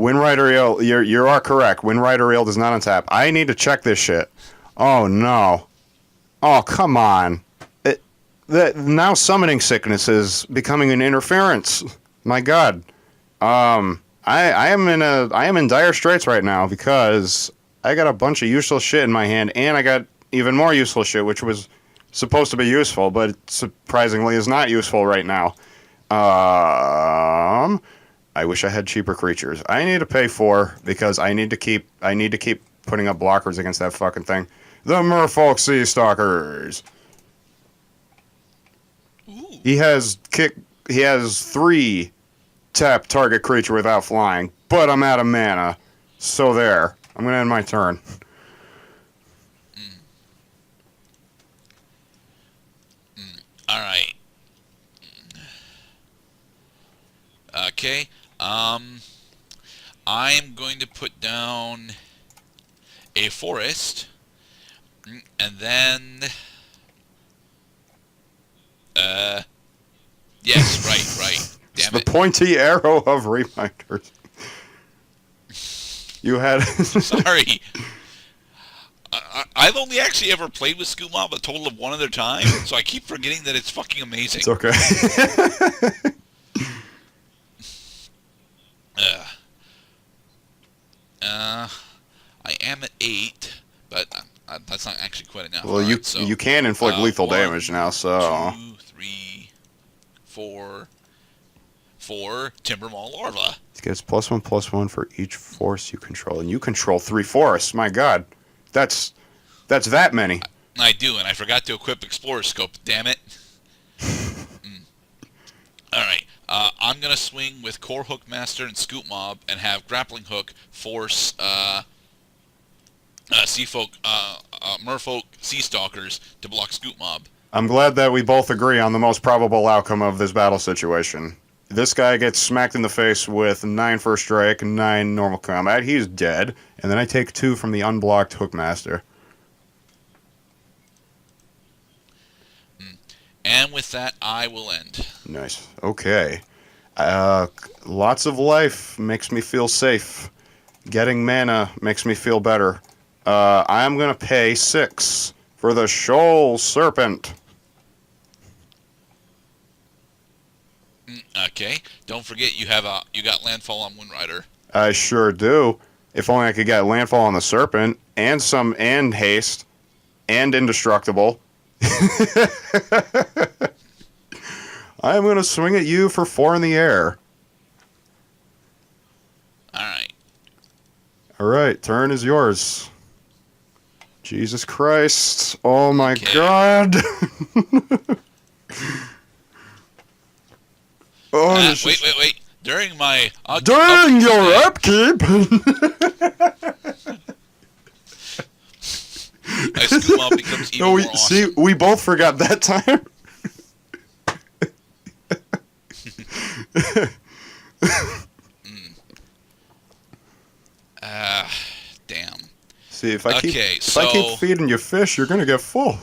Windrider Eel, you are correct. Windrider Eel does not untap. I need to check this shit. Oh, no. Oh, come on. Now summoning sickness is becoming an interference. My God. I am in dire straits right now because I got a bunch of useless shit in my hand, and I got even more useless shit, which was supposed to be useful, but surprisingly is not useful right now. I wish I had cheaper creatures. I need to pay 4 because I need to keep putting up blockers against that fucking thing. The Merfolk Sea Stalkers. Ooh. He has 3 tap target creature without flying, but I'm out of mana. So there. I'm gonna end my turn. Alright. Okay. I'm going to put down a forest, and then yes, right. Damn The it. pointy arrow of reminders. You had Sorry. I've only actually ever played with Scoop Mob a total of 1 other time, so I keep forgetting that it's fucking amazing. It's okay. I am at 8, but that's not actually quite enough. Well, Right, you can inflict lethal 1, damage now, so 2, 3, 4 Timber Maul Larva. it gets +1/+1 for each force you control, and you control 3 forests. My God, that's that many. I do, and I forgot to equip Explorer Scope. Damn it. All right. I'm gonna swing with Core Hook Master and Scoop Mob, and have Grappling Hook force Merfolk Sea Stalkers to block Scoop Mob. I'm glad that we both agree on the most probable outcome of this battle situation. This guy gets smacked in the face with 9 first strike, 9 normal combat. He's dead, and then I take 2 from the unblocked Hookmaster. And with that, I will end. Nice. Okay. Lots of life makes me feel safe. Getting mana makes me feel better. I'm gonna pay 6 for the Shoal Serpent. Okay. Don't forget you got Landfall on Windrider. I sure do. If only I could get Landfall on the Serpent, and haste, and indestructible. I'm gonna swing at you for 4 in the air. Alright. Alright, turn is yours. Jesus Christ. Oh my Okay. God. Oh, Wait. During my During your upkeep. my Scoop Mob becomes even No, more awesome. see, we both forgot that time. Damn. See, if I keep so feeding you fish, you're gonna get full.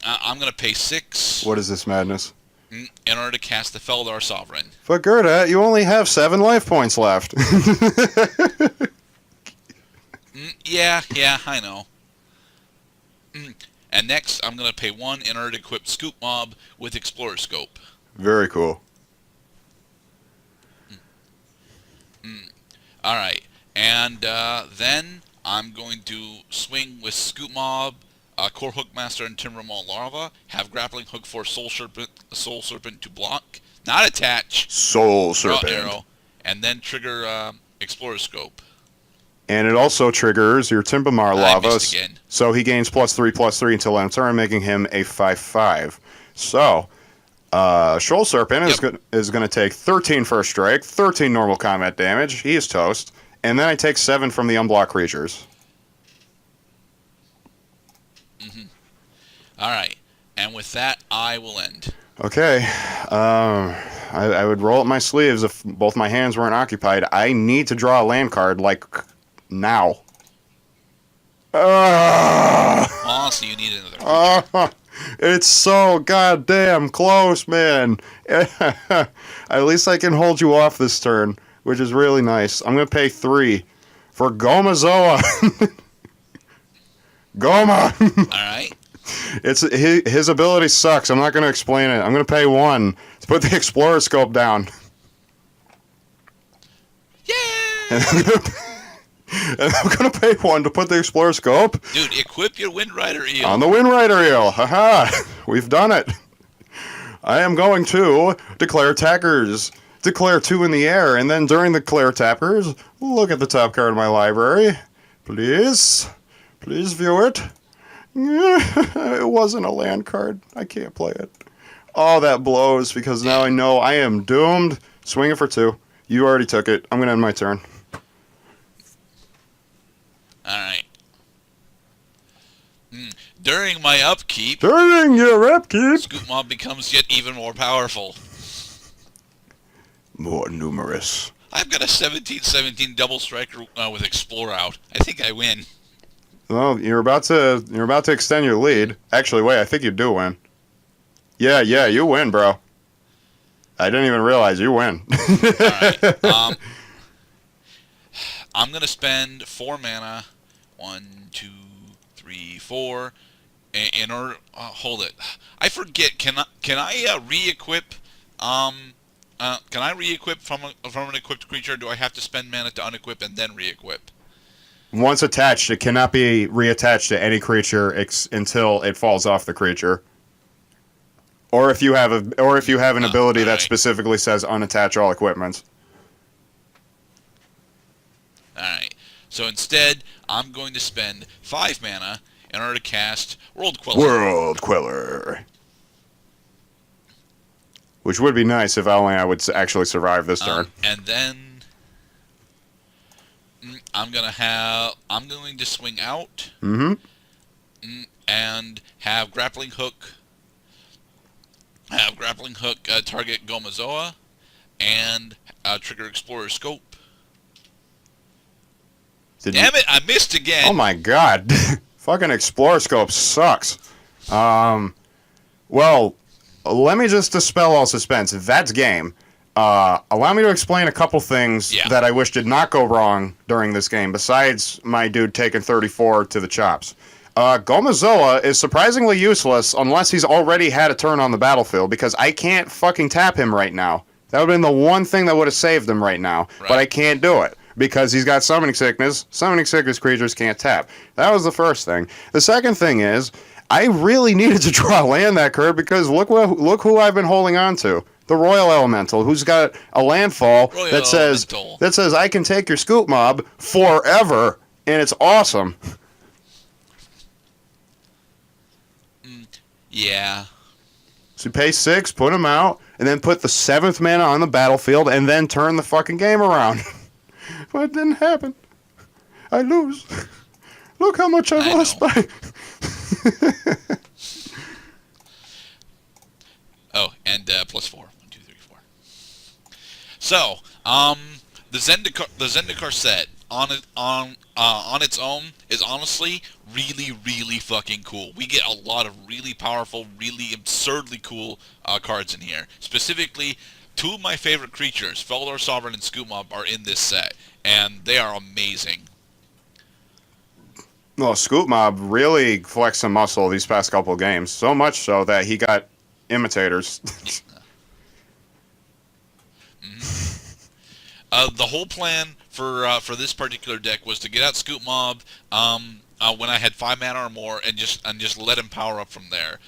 I'm gonna pay 6 What is this madness? in order to cast the Feldar Sovereign. But Gerda, you only have 7 life points left. Yeah, I know. And next, I'm gonna pay 1 in order to equip Scoop Mob with Explorer Scope. Very cool. Alright, and then I'm going to swing with Scoop Mob, Core Hook Master, and Timber Maul Larva, have Grappling Hook for Soul Serpent to block, not attach, Soul draw Serpent. arrow, and then trigger Explorer Scope. And it also triggers your Timbamar Lava, missed again. so he gains +3/+3 until end of turn, making him a 5/5. So, Shoal Serpent is going to take 13 first strike, 13 normal combat damage. He is toast. And then I take 7 from the unblocked creatures. Alright, and with that, I will end. Okay. I would roll up my sleeves if both my hands weren't occupied. I need to draw a land card, like, now. Also, you need another creature. It's so goddamn close, man. At least I can hold you off this turn, which is really nice. I'm gonna pay 3 for Gomazoa. Goma. All right. It's his ability sucks. I'm not gonna explain it. I'm gonna pay 1 to put the Explorer Scope down. Yeah. And I'm gonna pay 1 to put the Explorer Scope Dude, equip your Wind Rider eel. on the Wind Rider Eel. Haha, we've done it. I am going to declare attackers. Declare 2 in the air, and then during the declare attackers, look at the top card of my library. Please. Please view it. It wasn't a land card. I can't play it. Oh, that blows, because now I know I am doomed. Swing it for 2. You already took it. I'm going to end my turn. Alright. During my upkeep, During your upkeep, Scoop Mob becomes yet even more powerful. more numerous. I've got a 17-17 double striker with Explore out. I think I win. Well, you're about to extend your lead. Actually, wait, I think you do win. Yeah, you win, bro. I didn't even realize you win. Alright. I'm going to spend 4 mana. 1, 2, 3, 4. In order... hold it. I forget. Can I re-equip... can I re-equip from an equipped creature, or do I have to spend mana to unequip and then re-equip? Once attached, it cannot be reattached to any creature until it falls off the creature. Or if you have an ability that specifically says unattach all equipments. Alright. So instead, I'm going to spend 5 mana in order to cast World Queller. World Queller. Which would be nice if only I would actually survive this turn. And then I'm going to swing out. And have Grappling Hook. Target Gomazoa. And trigger Explorer Scope. Damn it, I missed again. Oh my god. Fucking Explorer Scope sucks. Well, let me just dispel all suspense. That's game. Allow me to explain a couple things that I wish did not go wrong during this game, besides my dude taking 34 to the chops. Gomazoa is surprisingly useless unless he's already had a turn on the battlefield, because I can't fucking tap him right now. That would have been the one thing that would have saved him right now, but I can't do it. Because he's got Summoning Sickness. Summoning Sickness creatures can't tap. That was the first thing. The second thing is, I really needed to draw land that curve, because look who I've been holding on to. The Royal Elemental, who's got a landfall that says I can take your Scoop Mob forever, and it's awesome. Yeah. So you pay 6, put him out, and then put the 7th mana on the battlefield, and then turn the fucking game around. But it didn't happen. I lose. Look how much I lost by. Oh, and +4. 1, 2, 3, 4. So, the Zendikar set on its own is honestly really, really fucking cool. We get a lot of really powerful, really absurdly cool cards in here. Specifically, 2 of my favorite creatures, Feldor Sovereign and Scoop Mob, are in this set, and they are amazing. Well, Scoop Mob really flexed some muscle these past couple of games, so much so that he got imitators. The whole plan for this particular deck was to get out Scoop Mob when I had 5 mana or more, and just let him power up from there.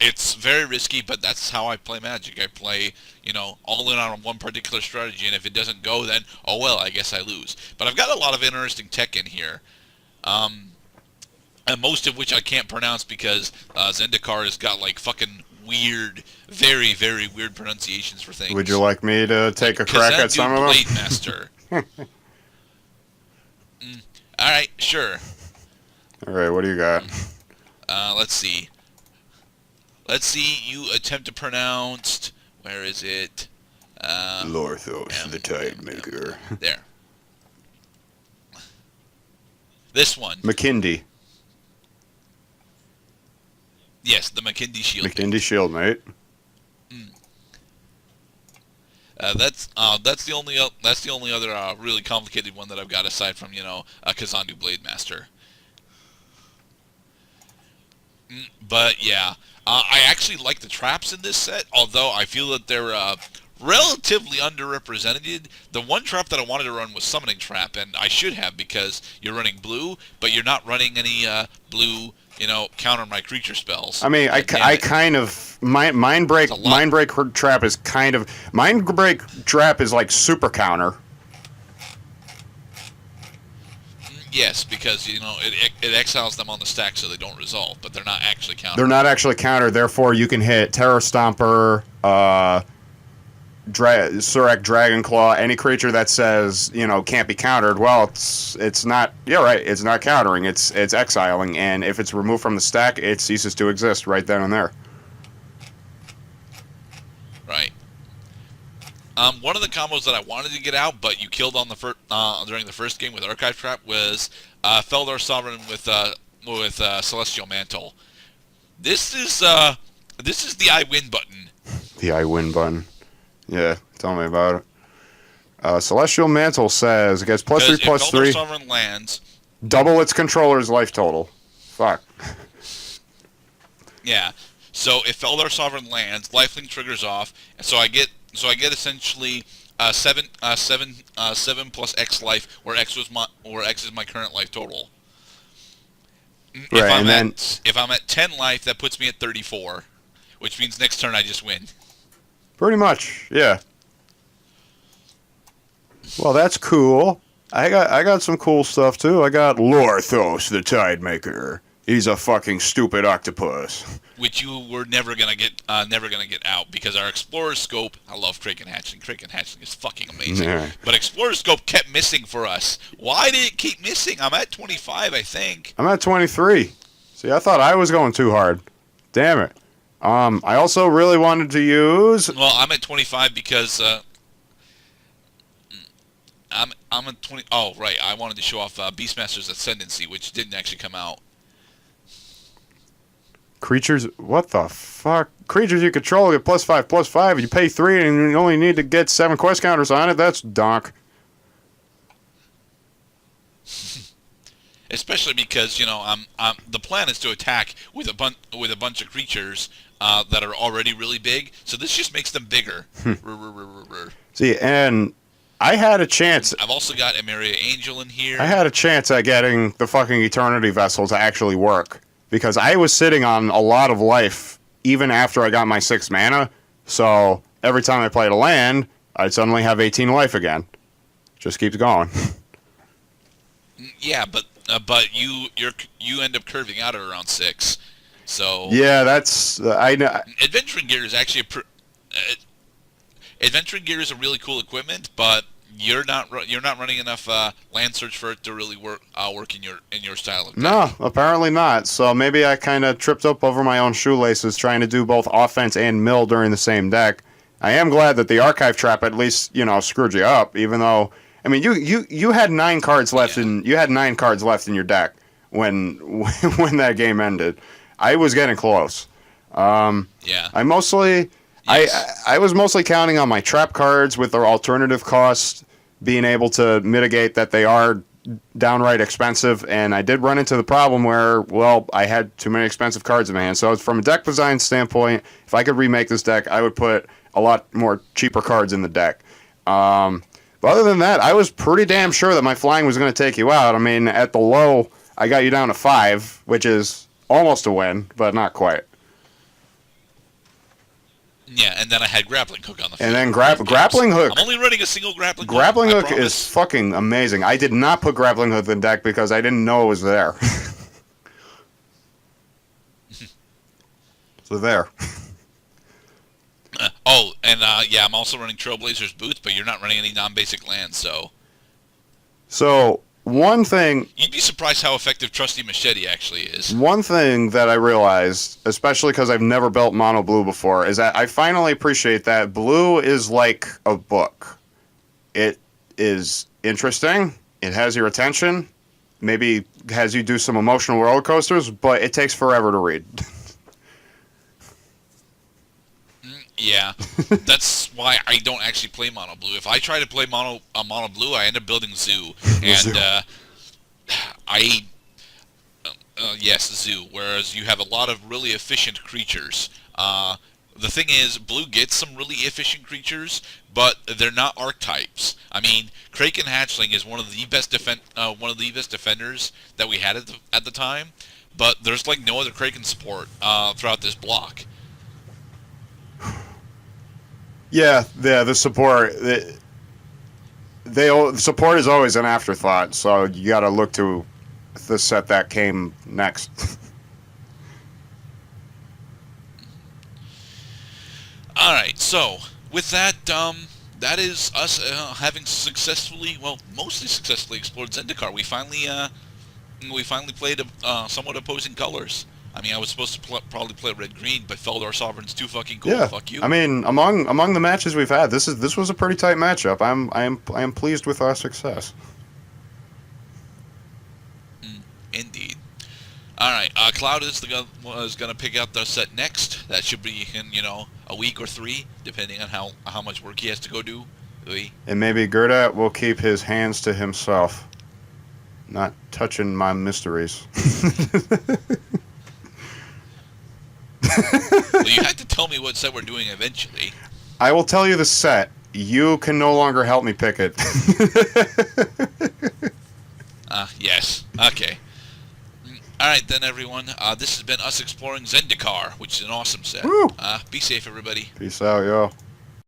It's very risky, but that's how I play Magic. I play, all in on one particular strategy, and if it doesn't go, then oh well, I guess I lose. But I've got a lot of interesting tech in here, and most of which I can't pronounce because Zendikar has got like fucking weird, very, very weird pronunciations for things. Would you like me to take a crack at some of them? Blade Master. All right, sure. All right, what do you got? Let's see. You attempt to pronounce. Where is it? Lorthos, the Tidemaker. There. This one. McKindy. Yes, the McKindy Shield. McKindy Shield, mate. That's the only other really complicated one that I've got aside from a Kazandu Blade Master. But yeah, I actually like the traps in this set, although I feel that they're relatively underrepresented. The one trap that I wanted to run was Summoning Trap, and I should have because you're running blue, but you're not running any blue, counter my creature spells. I mean, I kind of Mind Break Trap is kind of Mind Break Trap is like super counter. Yes, because it exiles them on the stack so they don't resolve, but they're not actually countered. They're not actually countered, therefore you can hit Terror Stomper, Surek Dragonclaw, any creature that says can't be countered. Well, it's not. You're right. It's not countering. It's exiling, and if it's removed from the stack, it ceases to exist right then and there. Right. One of the combos that I wanted to get out, but you killed on the during the first game with Archive Trap was Feldar Sovereign with Celestial Mantle. This is the I win button. The I win button. Yeah, tell me about it. Celestial Mantle says it gets +3/+3. Sovereign lands. Double its controller's life total. Fuck. Yeah. So if Feldar Sovereign lands, Lifelink triggers off, and so I get essentially 7 plus X life, where X is my current life total. If I'm at 10 life, that puts me at 34, which means next turn I just win. Pretty much, yeah. Well, that's cool. I got some cool stuff too. I got Lorthos the Tidemaker. He's a fucking stupid octopus. Which you were never gonna get out because our Explorer Scope. I love Kraken Hatchling. Kraken Hatchling is fucking amazing. Yeah. But Explorer Scope kept missing for us. Why did it keep missing? I'm at 25, I think. I'm at 23. See, I thought I was going too hard. Damn it. I also really wanted to use. Well, I'm at 25 because I'm at 20. Oh, right. I wanted to show off Beastmaster's Ascendancy, which didn't actually come out. Creatures, what the fuck? Creatures you control get +5/+5. You pay 3 and you only need to get 7 quest counters on it. That's donk. Especially because the plan is to attack with a bunch of creatures that are already really big. So this just makes them bigger. See, and I had a chance. I've also got Emeria Angel in here. I had a chance at getting the fucking Eternity Vessel to actually work. Because I was sitting on a lot of life even after I got my 6 mana. So every time I played a land, I'd suddenly have 18 life again. Just keeps going. Yeah, but you end up curving out at around 6. So yeah, that's I know. Adventuring Gear is actually Adventuring Gear is a really cool equipment, but you're not running enough land search for it to really work in your style of deck. No, apparently not. So maybe I kind of tripped up over my own shoelaces trying to do both offense and mill during the same deck. I am glad that the Archive Trap at least screwed you up. Even though I mean you had 9 cards left in your deck when when that game ended. I was getting close. Yeah. I was mostly counting on my trap cards with their alternative costs being able to mitigate that they are downright expensive, and I did run into the problem where, well, I had too many expensive cards in my hand. So from a deck design standpoint, if I could remake this deck, I would put a lot more cheaper cards in the deck. But other than that, I was pretty damn sure that my flying was going to take you out. I mean, at the low, I got you down to 5, which is almost a win, but not quite. Yeah, and then I had Grappling Hook on the field. And then Grappling Hook. I'm only running a single Grappling Hook. Grappling Hook is fucking amazing. I did not put Grappling Hook in the deck because I didn't know it was there. So there. Yeah, I'm also running Trailblazer's Boots, but you're not running any non-basic lands, so... So, one thing... You'd be surprised how effective Trusty Machete actually is. One thing that I realized, especially because I've never built mono blue before, is that I finally appreciate that blue is like a book. It is interesting, it has your attention, maybe has you do some emotional roller coasters, but it takes forever to read. Yeah, that's why I don't actually play mono blue. If I try to play mono blue, I end up building zoo, and Zoo. I yes, zoo. Whereas you have a lot of really efficient creatures. The thing is, blue gets some really efficient creatures, but they're not archetypes. I mean, Kraken Hatchling is one of the best defenders that we had at the time, but there's like no other Kraken support throughout this block. Yeah, the support. Support is always an afterthought, so you got to look to the set that came next. All right, so with that, that is us having successfully, well, mostly successfully explored Zendikar. We finally played somewhat opposing colors. I mean, I was supposed to probably play red green, but Feldar Sovereign's too fucking cool. Yeah, Fuck you. I mean, among the matches we've had, this was a pretty tight matchup. I am pleased with our success. Indeed. All right, Cloud is going to pick out the set next. That should be in a week or 3, depending on how much work he has to go do. And maybe Gerdat will keep his hands to himself, not touching my mysteries. Well, you had to tell me what set we're doing eventually. I will tell you the set. You can no longer help me pick it. Yes. Okay. All right, then, everyone. This has been us exploring Zendikar, which is an awesome set. Woo! Be safe, everybody. Peace out, yo.